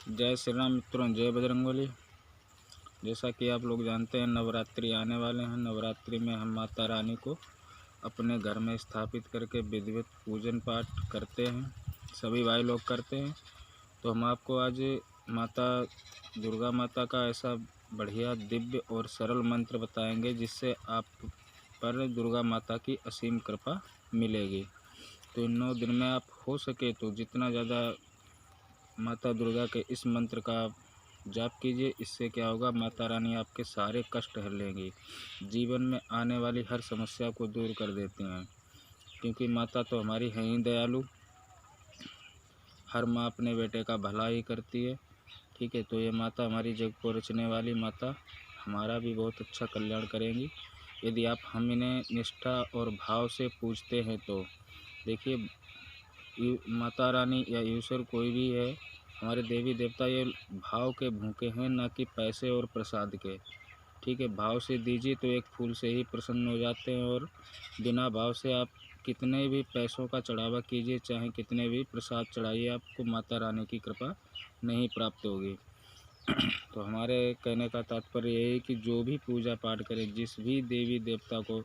जय श्री राम मित्रों, जय बजरंगबली। जैसा कि आप लोग जानते हैं, नवरात्रि आने वाले हैं। नवरात्रि में हम माता रानी को अपने घर में स्थापित करके विधिवत पूजन पाठ करते हैं। सभी भाई लोग करते हैं। तो हम आपको आज माता दुर्गा माता का ऐसा बढ़िया दिव्य और सरल मंत्र बताएंगे जिससे आप पर दुर्गा माता की असीम कृपा मिलेगी। तो इन 9 दिन में आप हो सके तो जितना ज़्यादा माता दुर्गा के इस मंत्र का जाप कीजिए। इससे क्या होगा, माता रानी आपके सारे कष्ट हर लेंगी, जीवन में आने वाली हर समस्या को दूर कर देती हैं। क्योंकि माता तो हमारी है ही दयालु। हर माँ अपने बेटे का भला ही करती है। ठीक है, तो ये माता हमारी जग को रचने वाली माता हमारा भी बहुत अच्छा कल्याण करेंगी यदि आप हम इन्हें निष्ठा और भाव से पूजते हैं। तो देखिए, माता रानी या ईश्वर कोई भी है, हमारे देवी देवता, ये भाव के भूखे हैं, ना कि पैसे और प्रसाद के। ठीक है, भाव से दीजिए तो एक फूल से ही प्रसन्न हो जाते हैं। और बिना भाव से आप कितने भी पैसों का चढ़ावा कीजिए, चाहे कितने भी प्रसाद चढ़ाइए, आपको माता रानी की कृपा नहीं प्राप्त होगी। तो हमारे कहने का तात्पर्य यही है कि जो भी पूजा पाठ करें, जिस भी देवी देवता को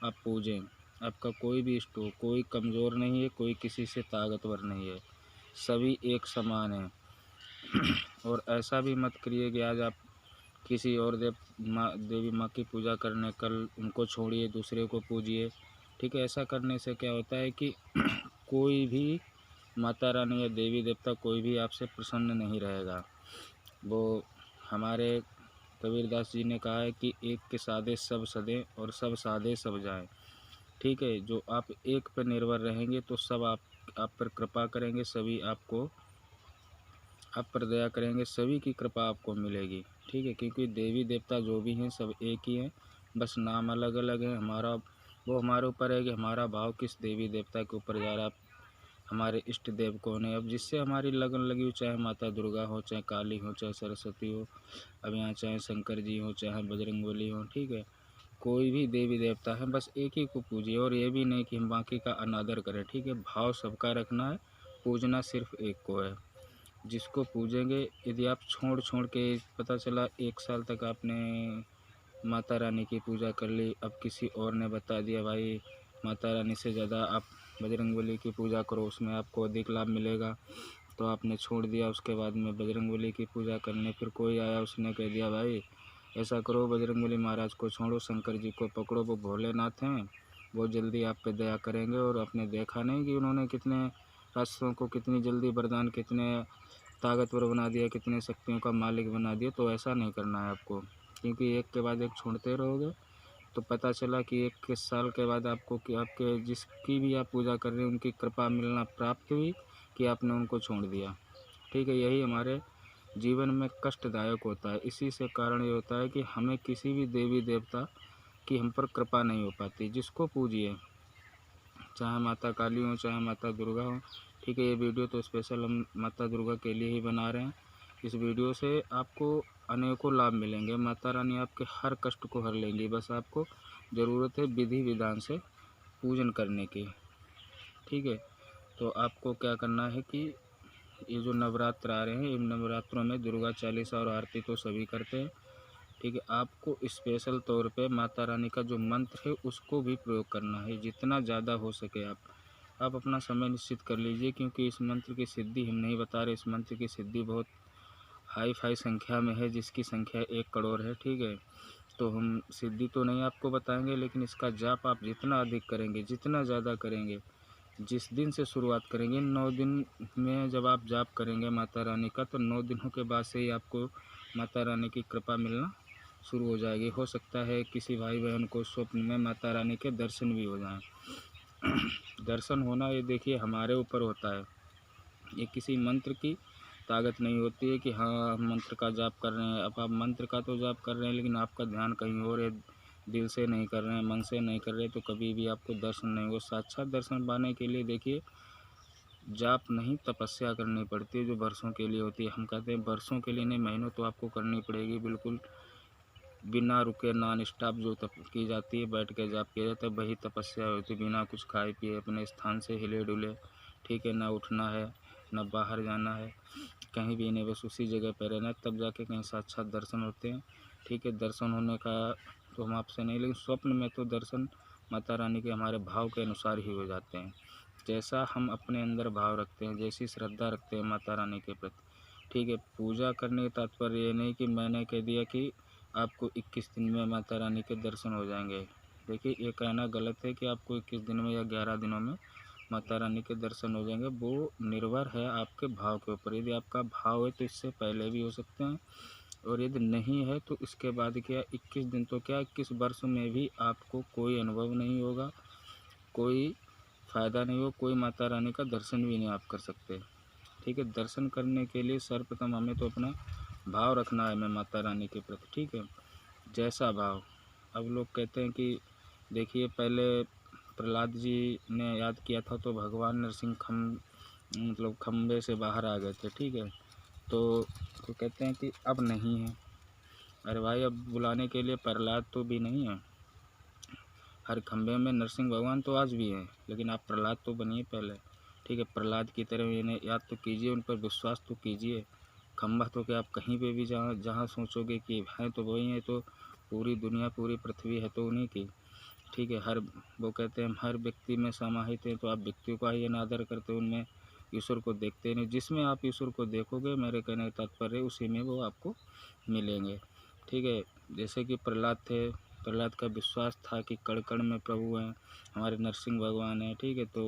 आप पूजें, आपका कोई भी इष्ट हो, कोई कमज़ोर नहीं है, कोई किसी से ताकतवर नहीं है, सभी एक समान हैं। और ऐसा भी मत करिए कि आज आप किसी और देवी माँ की पूजा करने कल उनको छोड़िए, दूसरे को पूजिए। ठीक है, ऐसा करने से क्या होता है कि कोई भी माता रानी या देवी देवता कोई भी आपसे प्रसन्न नहीं रहेगा। वो हमारे कबीरदास जी ने कहा है कि एक के साधे सब सधे और सब साधे सब जाएं। ठीक है, जो आप एक पर निर्भर रहेंगे तो सब आप पर कृपा करेंगे, सभी आपको आप पर दया करेंगे, सभी की कृपा आपको मिलेगी। ठीक है, क्योंकि देवी देवता जो भी हैं सब एक ही हैं, बस नाम अलग अलग है। वो हमारे ऊपर है कि हमारा भाव किस देवी देवता के ऊपर जा रहा है, हमारे इष्ट देव कौन है। अब जिससे हमारी लगन लगी हो, चाहे माता दुर्गा हो, चाहे काली हो, चाहे सरस्वती हो, अब यहाँ चाहे शंकर जी हो, चाहे बजरंगबली हो। ठीक है, कोई भी देवी देवता है, बस एक ही को पूजिए। और ये भी नहीं कि हम बाकी का अनादर करें। ठीक है, भाव सबका रखना है, पूजना सिर्फ एक को है। जिसको पूजेंगे, यदि आप छोड़ छोड़ के पता चला 1 साल तक आपने माता रानी की पूजा कर ली, अब किसी और ने बता दिया भाई माता रानी से ज़्यादा आप बजरंगबली की पूजा करो, उसमें आपको अधिक लाभ मिलेगा, तो आपने छोड़ दिया। उसके बाद में बजरंगबली की पूजा करने फिर कोई आया, उसने कह दिया भाई ऐसा करो, बजरंगबली महाराज को छोड़ो, शंकर जी को पकड़ो, वो भोलेनाथ हैं, वो जल्दी आप पे दया करेंगे। और आपने देखा नहीं कि उन्होंने कितने राष्ट्रों को कितनी जल्दी वरदान, कितने ताकतवर बना दिया, कितने शक्तियों का मालिक बना दिया। तो ऐसा नहीं करना है आपको, क्योंकि एक के बाद एक छोड़ते रहोगे तो पता चला कि 1 साल के बाद आपको कि आपके जिसकी भी आप पूजा कर रहे हैं उनकी कृपा मिलना प्राप्त हुई कि आपने उनको छोड़ दिया। ठीक है, यही हमारे जीवन में कष्टदायक होता है। इसी से कारण ये होता है कि हमें किसी भी देवी देवता की हम पर कृपा नहीं हो पाती। जिसको पूजिए, चाहे माता काली हो, चाहे माता दुर्गा हो। ठीक है, ये वीडियो तो स्पेशल हम माता दुर्गा के लिए ही बना रहे हैं। इस वीडियो से आपको अनेकों लाभ मिलेंगे। माता रानी आपके हर कष्ट को हर लेंगी, बस आपको ज़रूरत है विधि विधान से पूजन करने की। ठीक है, तो आपको क्या करना है कि ये जो नवरात्र आ रहे हैं, इन नवरात्रों में दुर्गा चालीसा और आरती तो सभी करते हैं। ठीक है, आपको स्पेशल तौर पे माता रानी का जो मंत्र है उसको भी प्रयोग करना है, जितना ज़्यादा हो सके। आप अपना समय निश्चित कर लीजिए, क्योंकि इस मंत्र की सिद्धि हम नहीं बता रहे। इस मंत्र की सिद्धि बहुत हाई फाई संख्या में है, जिसकी संख्या 1 करोड़ है। ठीक है, तो हम सिद्धि तो नहीं आपको बताएंगे, लेकिन इसका जाप आप जितना अधिक करेंगे, जितना ज़्यादा करेंगे, जिस दिन से शुरुआत करेंगे, 9 दिन में जब आप जाप करेंगे माता रानी का, तो 9 दिनों के बाद से ही आपको माता रानी की कृपा मिलना शुरू हो जाएगी। हो सकता है किसी भाई बहन को स्वप्न में माता रानी के दर्शन भी हो जाएं। दर्शन होना, ये देखिए हमारे ऊपर होता है, ये किसी मंत्र की ताकत नहीं होती है कि हाँ हम मंत्र का जाप कर रहे हैं। अब आप मंत्र का तो जाप कर रहे हैं, लेकिन आपका ध्यान कहीं और है, दिल से नहीं कर रहे हैं, मन से नहीं कर रहे, तो कभी भी आपको दर्शन नहीं होगा। साक्षात दर्शन पाने के लिए देखिए, जाप नहीं तपस्या करनी पड़ती है, जो वर्षों के लिए होती है। हम कहते हैं वर्षों के लिए नहीं, महीनों तो आपको करनी पड़ेगी, बिल्कुल बिना रुके नॉन स्टॉप जो तप की जाती है, बैठ के जाप किया जाता है, वही तपस्या होती है। बिना कुछ खाए पिए अपने स्थान से हिले डुले। ठीक है, ना उठना है, न बाहर जाना है, कहीं भी नहीं, बस उसी जगह पर रहना है, तब जाके कहीं साक्षात दर्शन होते हैं। ठीक है, दर्शन होने का तो हम आपसे नहीं, लेकिन स्वप्न में तो दर्शन माता रानी के हमारे भाव के अनुसार ही हो जाते हैं। जैसा हम अपने अंदर भाव रखते हैं, जैसी श्रद्धा रखते हैं माता रानी के प्रति। ठीक है, पूजा करने का तात्पर्य ये नहीं कि मैंने कह दिया कि आपको 21 दिन में माता रानी के दर्शन हो जाएंगे। देखिए, ये कहना गलत है कि आपको 21 दिन में या 11 दिनों में माता रानी के दर्शन हो जाएंगे। वो निर्भर है आपके भाव के ऊपर। यदि आपका भाव है तो इससे पहले भी हो सकते हैं, और यदि नहीं है तो इसके बाद क्या 21 दिन तो क्या 21 वर्ष में भी आपको कोई अनुभव नहीं होगा, कोई फ़ायदा नहीं हो, कोई माता रानी का दर्शन भी नहीं आप कर सकते। ठीक है, दर्शन करने के लिए सर्वप्रथम हमें तो अपना भाव रखना है मैं माता रानी के प्रति। ठीक है, जैसा भाव। अब लोग कहते हैं कि देखिए, पहले प्रहलाद जी ने याद किया था तो भगवान नरसिंह मतलब खम्भे से बाहर आ गए थे। ठीक है, तो कहते हैं कि अब नहीं है। अरे भाई, अब बुलाने के लिए प्रहलाद तो भी नहीं है, हर खम्भे में नरसिंह भगवान तो आज भी हैं, लेकिन आप प्रहलाद तो बनिए पहले। ठीक है, प्रहलाद की तरह इन्हें याद तो कीजिए, उन पर विश्वास तो कीजिए। खम्भा तो क्या आप कहीं पे भी जहाँ जहाँ सोचोगे कि हैं तो वही हैं, तो पूरी दुनिया पूरी पृथ्वी है तो उन्हीं की। ठीक है, वो कहते हैं हर व्यक्ति में समाहित है, तो आप व्यक्तियों का ही अनादर करते हो, उनमें ईश्वर को देखते नहीं। जिसमें आप ईश्वर को देखोगे, मेरे कहने का तात्पर्य उसी में वो आपको मिलेंगे। ठीक है, जैसे कि प्रहलाद थे, प्रहलाद का विश्वास था कि कण कण में प्रभु हैं, हमारे नरसिंह भगवान हैं। ठीक है, तो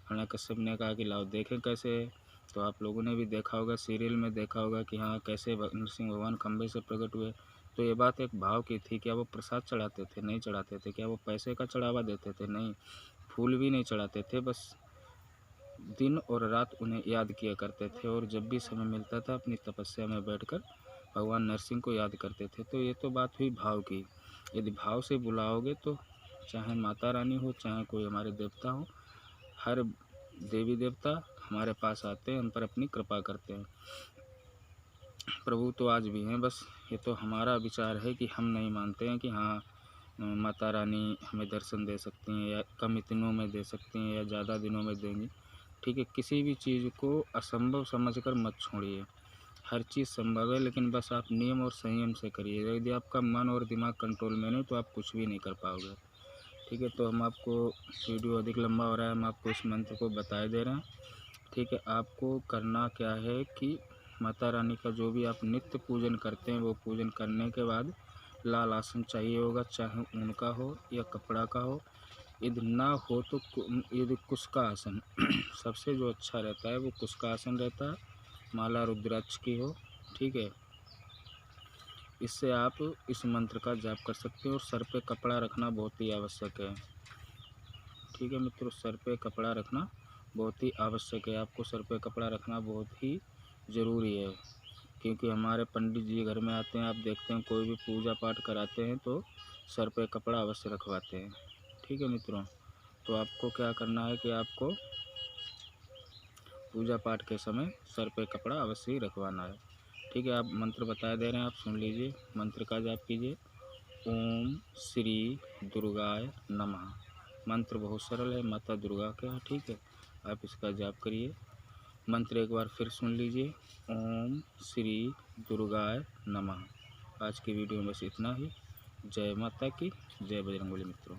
हिरण्यकश्यप ने कहा कि लाओ देखें कैसे है। तो आप लोगों ने भी देखा होगा, सीरियल में देखा होगा कि हाँ कैसे नरसिंह भगवान खंभे से प्रकट हुए। तो ये बात एक भाव की थी। क्या वो प्रसाद चढ़ाते थे? नहीं चढ़ाते थे। क्या वो पैसे का चढ़ावा देते थे? नहीं। फूल भी नहीं चढ़ाते थे, बस दिन और रात उन्हें याद किया करते थे, और जब भी समय मिलता था अपनी तपस्या में बैठकर भगवान नरसिंह को याद करते थे। तो ये तो बात हुई भाव की। यदि भाव से बुलाओगे तो चाहे माता रानी हो, चाहे कोई हमारे देवता हो, हर देवी देवता हमारे पास आते हैं, हम पर अपनी कृपा करते हैं। प्रभु तो आज भी हैं, बस ये तो हमारा विचार है कि हम नहीं मानते हैं कि हाँ माता रानी हमें दर्शन दे सकती हैं, या कम दिनों में दे सकती हैं, या ज़्यादा दिनों में देंगी। ठीक है, किसी भी चीज़ को असंभव समझकर मत छोड़िए। हर चीज़ संभव है, लेकिन बस आप नियम और संयम से करिए। यदि आपका मन और दिमाग कंट्रोल में नहीं तो आप कुछ भी नहीं कर पाओगे। ठीक है, तो हम आपको, वीडियो अधिक लंबा हो रहा है, हम आपको इस मंत्र को बता दे रहे हैं। ठीक है, आपको करना क्या है कि माता रानी का जो भी आप नित्य पूजन करते हैं, वो पूजन करने के बाद लाल आसन चाहिए होगा, चाहे ऊन का हो या कपड़ा का हो। यदि ना हो तो यदि कुश का आसन सबसे जो अच्छा रहता है वो कुश का आसन रहता है, माला रुद्राक्ष की हो। ठीक है, इससे आप इस मंत्र का जाप कर सकते हो, और सर पे कपड़ा रखना बहुत ही आवश्यक है। ठीक है मित्रों, सर पे कपड़ा रखना बहुत ही आवश्यक है। आपको सर पे कपड़ा रखना बहुत ही ज़रूरी है, क्योंकि हमारे पंडित जी घर में आते हैं, आप देखते हैं कोई भी पूजा पाठ कराते हैं तो सर पे कपड़ा अवश्य रखवाते हैं। ठीक है मित्रों, तो आपको क्या करना है कि आपको पूजा पाठ के समय सर पे कपड़ा अवश्य ही रखवाना है। ठीक है, आप मंत्र बता दे रहे हैं, आप सुन लीजिए। मंत्र का जाप कीजिए, ओम श्री दुर्गाय नमः। मंत्र बहुत सरल है, माता दुर्गा का। ठीक है, आप इसका जाप करिए। मंत्र एक बार फिर सुन लीजिए, ओम श्री दुर्गाय नमः। आज की वीडियो में बस इतना ही। जय माता की, जय बजरंगबली मित्रों।